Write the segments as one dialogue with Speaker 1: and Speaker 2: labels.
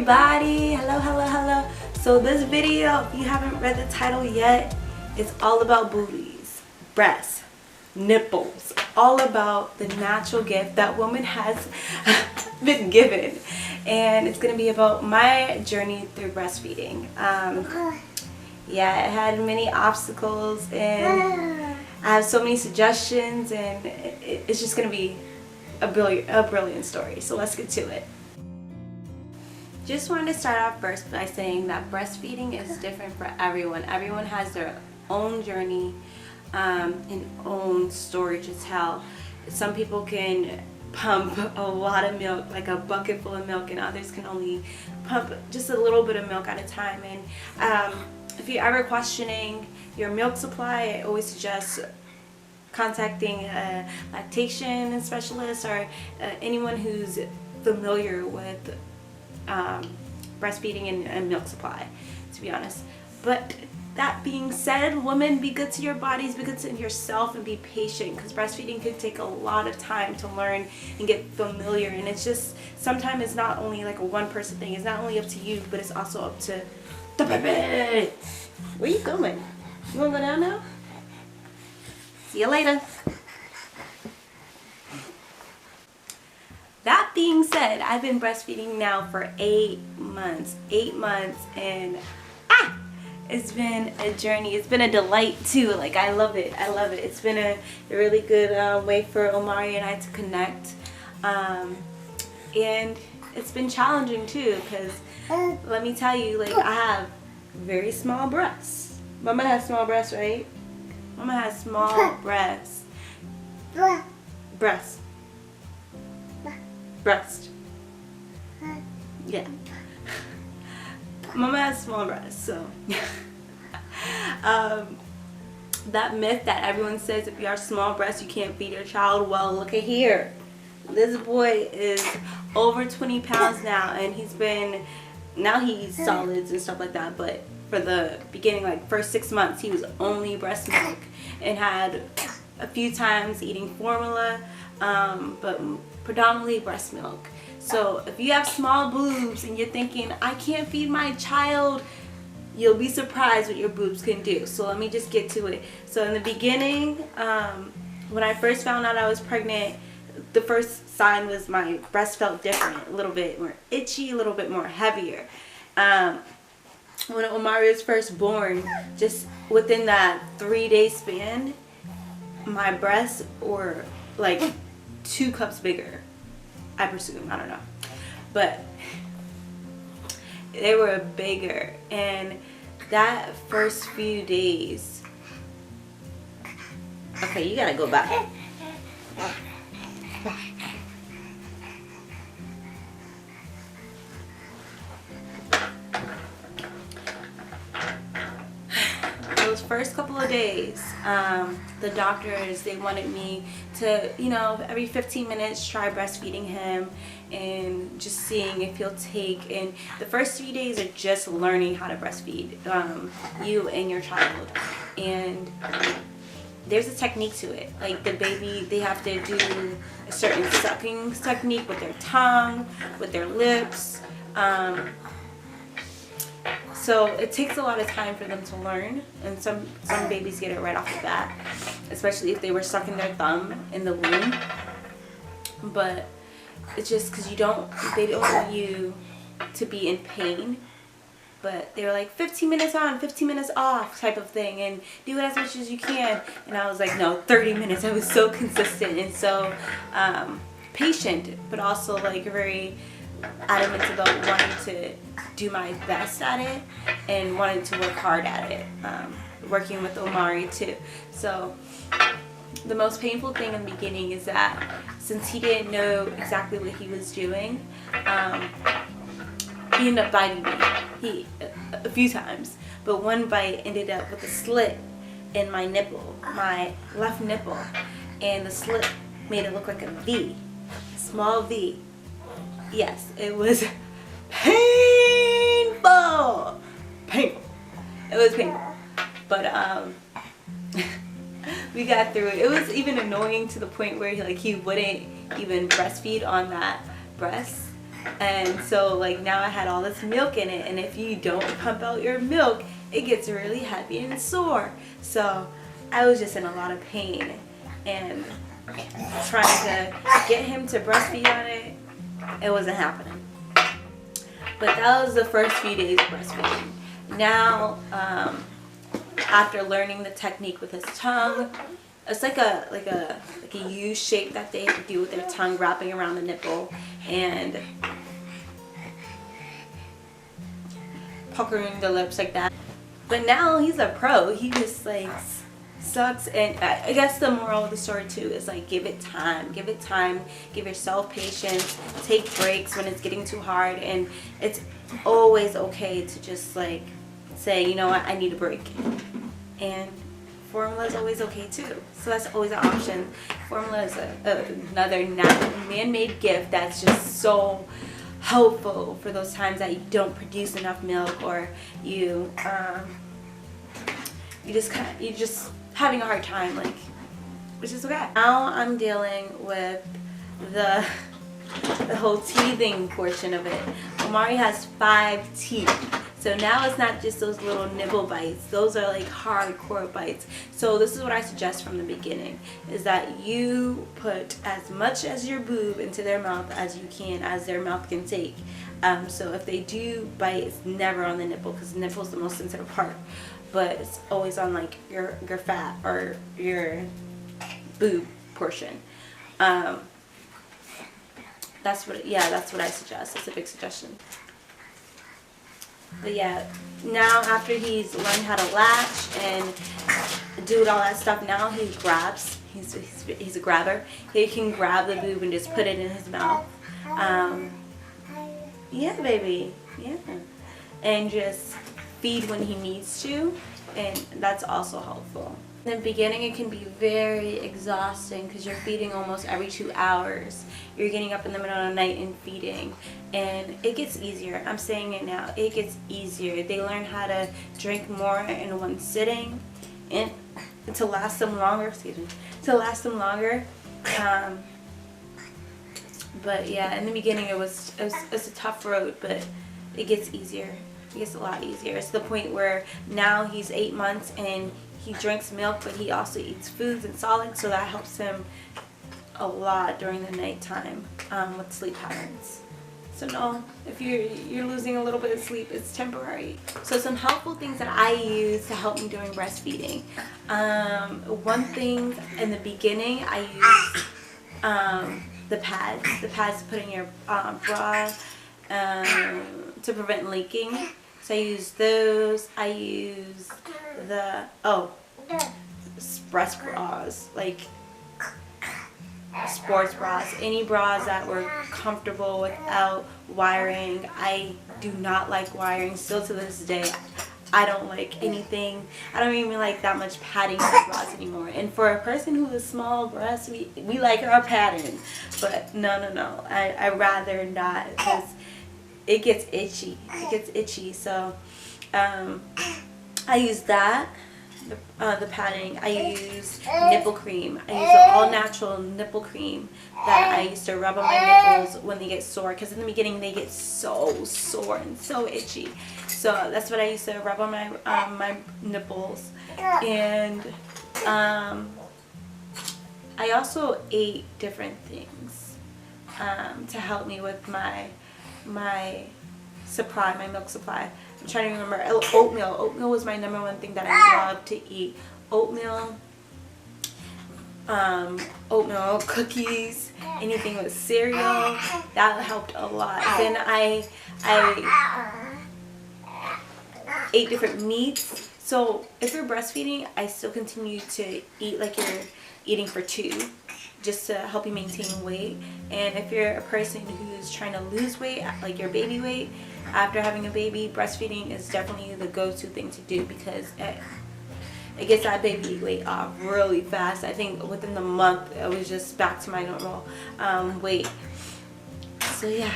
Speaker 1: everybody. Hello. So this video, if you haven't read the title yet, it's all about booties, breasts, nipples, all about the natural gift that woman has been given. And it's going to be about my journey through breastfeeding. Yeah, it had many obstacles, and I have so many suggestions, and it's just going to be a brilliant story. So let's get to it. Just wanted to start off first by saying that breastfeeding is different for everyone. Everyone has their own journey and own story to tell. Some people can pump a lot of milk, like a bucket full of milk, and others can only pump just a little bit of milk at a time. And if you're ever questioning your milk supply, I always suggest contacting a lactation specialist or anyone who's familiar with breastfeeding and milk supply, to be honest. But that being said, women, be good to your bodies, be good to yourself, and be patient, because breastfeeding could take a lot of time to learn and get familiar. And it's just, sometimes it's not only like a one person thing. It's not only up to you, but it's also up to the baby. Where you going? You wanna go down now? See you later. That being said, I've been breastfeeding now for 8 months, and it's been a journey. It's been a delight too. Like, I love it. It's been a really good way for Omari and I to connect, and it's been challenging too, because let me tell you, like, I have very small breasts. Mama has small breasts, right? Mama has small breasts. Breast. Yeah. Mama has small breasts, so that myth that everyone says if you are small breasts you can't feed your child, well, look at here. This boy is over 20 pounds now, and he's solids and stuff like that, but for the beginning, like first 6 months, he was only breast milk and had a few times eating formula, but predominantly breast milk. So if you have small boobs and you're thinking, I can't feed my child, you'll be surprised what your boobs can do. So let me just get to it. So in the beginning, when I first found out I was pregnant, the first sign was my breast felt different, a little bit more itchy, a little bit more heavier. When Omari was first born, just within that 3-day span, my breasts were like 2 cups bigger, I presume, I don't know, but they were bigger. And that first few days, okay, you gotta go back. Those first couple of days, the doctors, they wanted me to, every 15 minutes try breastfeeding him and just seeing if he'll take. And the first 3 days are just learning how to breastfeed you and your child. And there's a technique to it. Like, the baby, they have to do a certain sucking technique with their tongue, with their lips. So it takes a lot of time for them to learn, and some babies get it right off the bat, especially if they were sucking their thumb in the womb. But it's just because they don't want you to be in pain. But they were like 15 minutes on, 15 minutes off type of thing, and do it as much as you can. And I was like, no, 30 minutes. I was so consistent and so patient, but also like very adamant about wanting to do my best at it and wanting to work hard at it, working with Omari too. So the most painful thing in the beginning is that since he didn't know exactly what he was doing, he ended up biting me a few times, but one bite ended up with a slit in my nipple, my left nipple, and the slit made it look like a V, small V. Yes, it was painful. It was painful, but we got through it. It was even annoying to the point where he wouldn't even breastfeed on that breast. And so like now I had all this milk in it, and if you don't pump out your milk, it gets really heavy and sore. So I was just in a lot of pain, and trying to get him to breastfeed on it, it wasn't happening. But that was the first few days of breastfeeding. Now, after learning the technique with his tongue, it's like a U shape that they do with their tongue, wrapping around the nipple and puckering the lips like that. But now he's a pro. He just like sucks. And I guess the moral of the story too is like, give it time, give yourself patience, take breaks when it's getting too hard, and it's always okay to just like say, you know what, I need a break. And formula is always okay too, so that's always an option. Formula is another man-made gift that's just so helpful for those times that you don't produce enough milk, or you just having a hard time, like, which is okay. Now I'm dealing with the whole teething portion of it. Omari has 5 teeth. So now it's not just those little nibble bites. Those are like hardcore bites. So this is what I suggest from the beginning, is that you put as much as your boob into their mouth as you can, as their mouth can take. So if they do bite, it's never on the nipple, because the nipple is the most sensitive part. But it's always on like your fat or your boob portion. That's what I suggest. It's a big suggestion. But yeah, now after he's learned how to latch and do all that stuff, now he grabs. He's a grabber. He can grab the boob and just put it in his mouth. Yeah, baby. Yeah. And just feed when he needs to, and that's also helpful. In the beginning, it can be very exhausting because you're feeding almost every 2 hours. You're getting up in the middle of the night and feeding, and it gets easier. I'm saying it now. It gets easier. They learn how to drink more in one sitting, and to last them longer. But yeah, in the beginning, it was a tough road, but it gets easier. It gets a lot easier. It's the point where now he's 8 months and he drinks milk, but he also eats foods and solids, so that helps him a lot during the nighttime with sleep patterns. So no, if you're losing a little bit of sleep, it's temporary. So some helpful things that I use to help me during breastfeeding. One thing in the beginning, I use the pads to put in your bra to prevent leaking. So I use those. I use the breast bras, like sports bras, any bras that were comfortable without wiring. I do not like wiring. Still to this day, I don't like anything. I don't even like that much padding in my bras anymore. And for a person who has small breasts, we like our padding. But no, I rather not, because it gets itchy. So I use that, the padding. I use nipple cream. I use an all-natural nipple cream that I used to rub on my nipples when they get sore, because in the beginning they get so sore and so itchy. So that's what I used to rub on my nipples. And I also ate different things to help me with my milk supply. I'm trying to remember. Oatmeal. Oatmeal was my number one thing that I loved to eat. Oatmeal, cookies, anything with cereal. That helped a lot. Then I ate different meats. So if you're breastfeeding, I still continue to eat like you're eating for 2, just to help you maintain weight. And if you're a person who's trying to lose weight, like your baby weight, after having a baby, breastfeeding is definitely the go-to thing to do, because it gets that baby weight off really fast. I think within the month, I was just back to my normal weight. So yeah.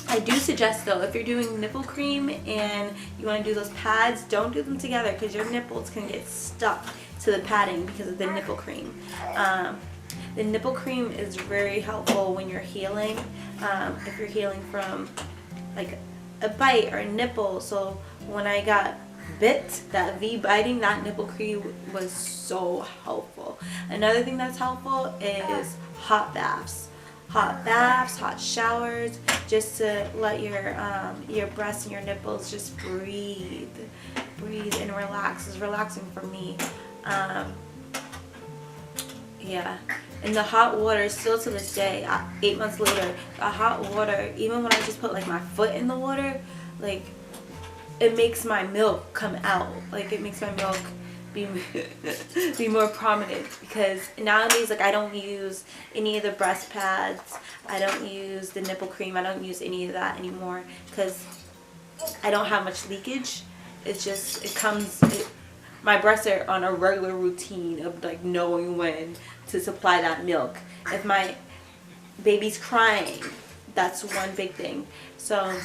Speaker 1: I do suggest though, if you're doing nipple cream and you want to do those pads, don't do them together, because your nipples can get stuck to the padding because of the nipple cream. The nipple cream is very helpful when you're healing. If you're healing from like a bite or a nipple. So when I got bit, that V biting, that nipple cream was so helpful. Another thing that's helpful is hot baths. Hot baths, hot showers, just to let your breasts and your nipples just breathe and relax. It's relaxing for me. Yeah, and the hot water, still to this day, 8 months later, the hot water, even when I just put like my foot in the water, like it makes my milk come out. Like it makes my milk be more prominent, because nowadays, like, I don't use any of the breast pads, I don't use the nipple cream, I don't use any of that anymore, because I don't have much leakage. It's just, my breasts are on a regular routine of like knowing when to supply that milk. If my baby's crying, that's one big thing. So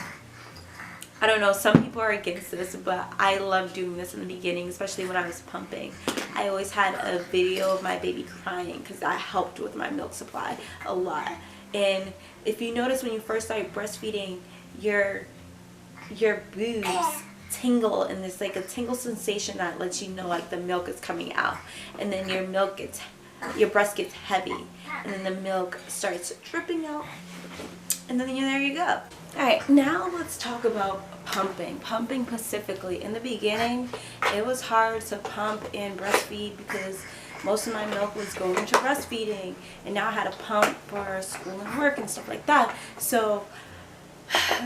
Speaker 1: I don't know, some people are against this, but I love doing this in the beginning, especially when I was pumping. I always had a video of my baby crying because that helped with my milk supply a lot. And if you notice, when you first start breastfeeding, your boobs tingle, and there's like a tingle sensation that lets you know like the milk is coming out. And then your breast gets heavy, and then the milk starts dripping out, and then there you go. Alright, now let's talk about pumping. Pumping specifically. In the beginning, it was hard to pump and breastfeed because most of my milk was going to breastfeeding, and now I had to pump for school and work and stuff like that. So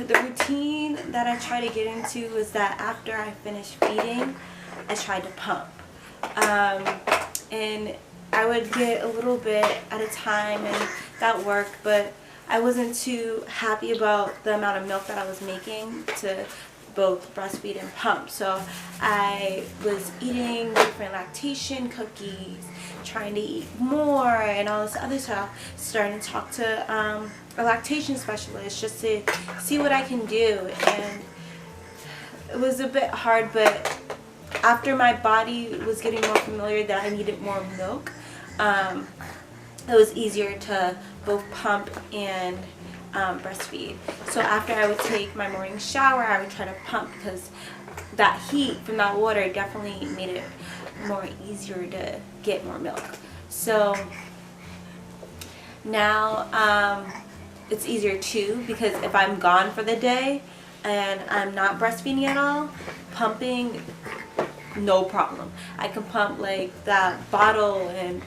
Speaker 1: the routine that I try to get into is that after I finish feeding, I tried to pump. And I would get a little bit at a time, and that worked, but I wasn't too happy about the amount of milk that I was making to both breastfeed and pump. So I was eating different lactation cookies, trying to eat more and all this other stuff, starting to talk to a lactation specialist just to see what I can do. And it was a bit hard, but after my body was getting more familiar that I needed more milk, it was easier to both pump and breastfeed. So after I would take my morning shower, I would try to pump, because that heat from that water definitely made it more easier to get more milk. So now it's easier too, because if I'm gone for the day and I'm not breastfeeding at all, pumping, no problem. I can pump like that bottle and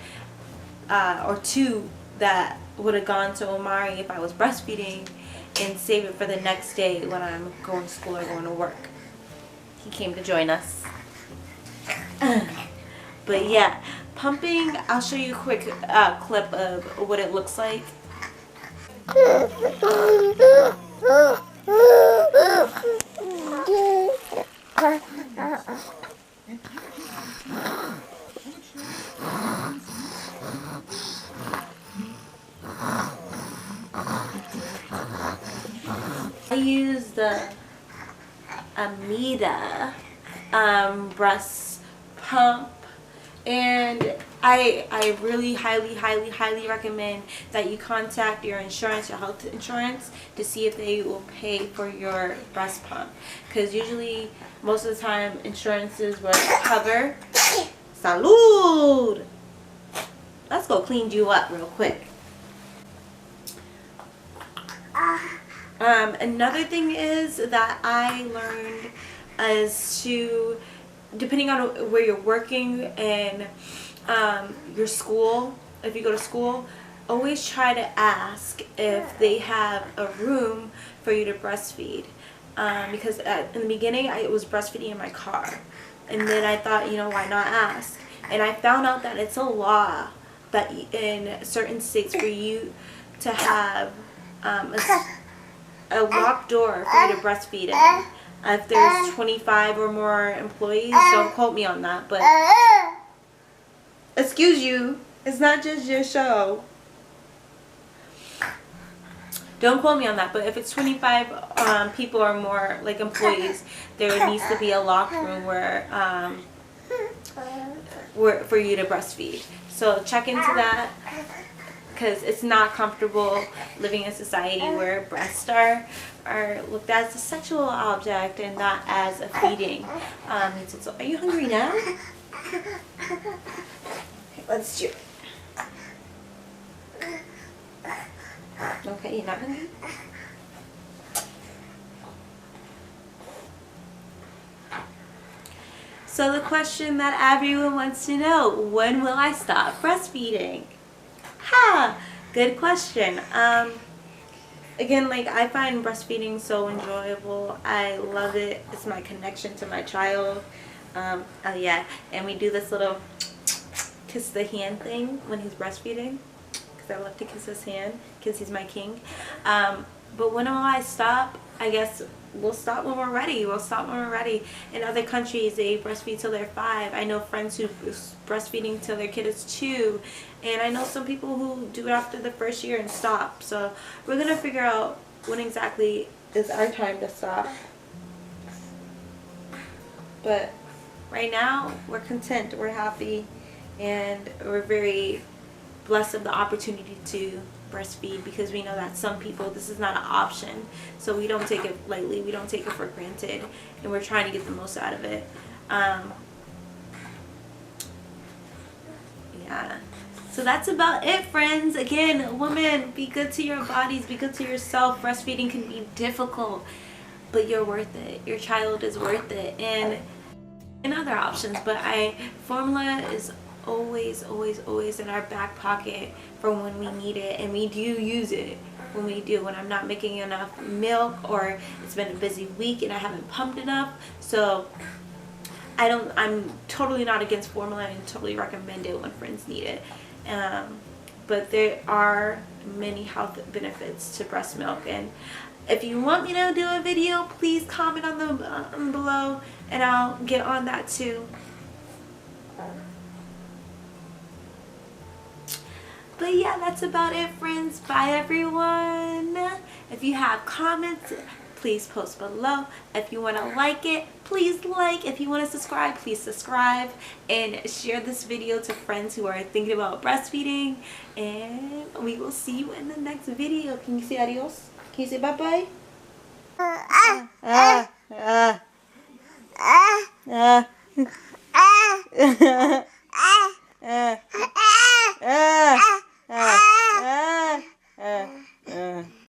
Speaker 1: or two that would have gone to Omari if I was breastfeeding, and save it for the next day when I'm going to school or going to work. He came to join us. But yeah, pumping, I'll show you a quick clip of what it looks like. I use the Amida breast pump, and I really highly recommend that you contact your insurance, your health insurance, to see if they will pay for your breast pump, because usually most of the time insurances will cover. Salud! Let's go clean you up real quick. Another thing is that I learned is to, depending on where you're working and your school, if you go to school, always try to ask if they have a room for you to breastfeed. Because in the beginning I was breastfeeding in my car, and then I thought, you know, why not ask? And I found out that it's a law that in certain states for you to have a locked door for you to breastfeed in. If there's 25 or more employees, don't quote me on that, but excuse you, it's not just your show. Don't quote me on that, but if it's 25 people or more, like employees, there needs to be a locked room where for you to breastfeed. So check into that. because it's not comfortable living in a society where breasts are looked at as a sexual object and not as a feeding. Are you hungry now? Okay, let's do it. Okay, you're not hungry? So the question that everyone wants to know, when will I stop breastfeeding? Ha! Good question. Again, like, I find breastfeeding so enjoyable. I love it. It's my connection to my child. Oh yeah, and we do this little kiss the hand thing when he's breastfeeding, because I love to kiss his hand because he's my king. But when will I stop? I guess we'll stop when we're ready. We'll stop when we're ready. In other countries, they breastfeed till they're 5. I know friends who breastfeeding till their kid is 2. And I know some people who do it after the first year and stop. So we're going to figure out when exactly is our time to stop. But right now, we're content. We're happy. And we're very blessed of the opportunity to breastfeed, because we know that some people, this is not an option, so we don't take it lightly, we don't take it for granted, and we're trying to get the most out of it. Yeah, so that's about it, friends. Again, women, be good to your bodies, be good to yourself. Breastfeeding can be difficult, but you're worth it. Your child is worth it. And other options, but formula is always in our back pocket for when we need it, and we do use it when I'm not making enough milk, or it's been a busy week and I haven't pumped enough. So I'm totally not against formula and totally recommend it when friends need it. But there are many health benefits to breast milk, and if you want me to do a video, please comment on the below, and I'll get on that too. But yeah, that's about it, friends. Bye, everyone. If you have comments, please post below. If you want to like it, please like. If you want to subscribe, please subscribe. And share this video to friends who are thinking about breastfeeding. And we will see you in the next video. Can you say adios? Can you say bye-bye?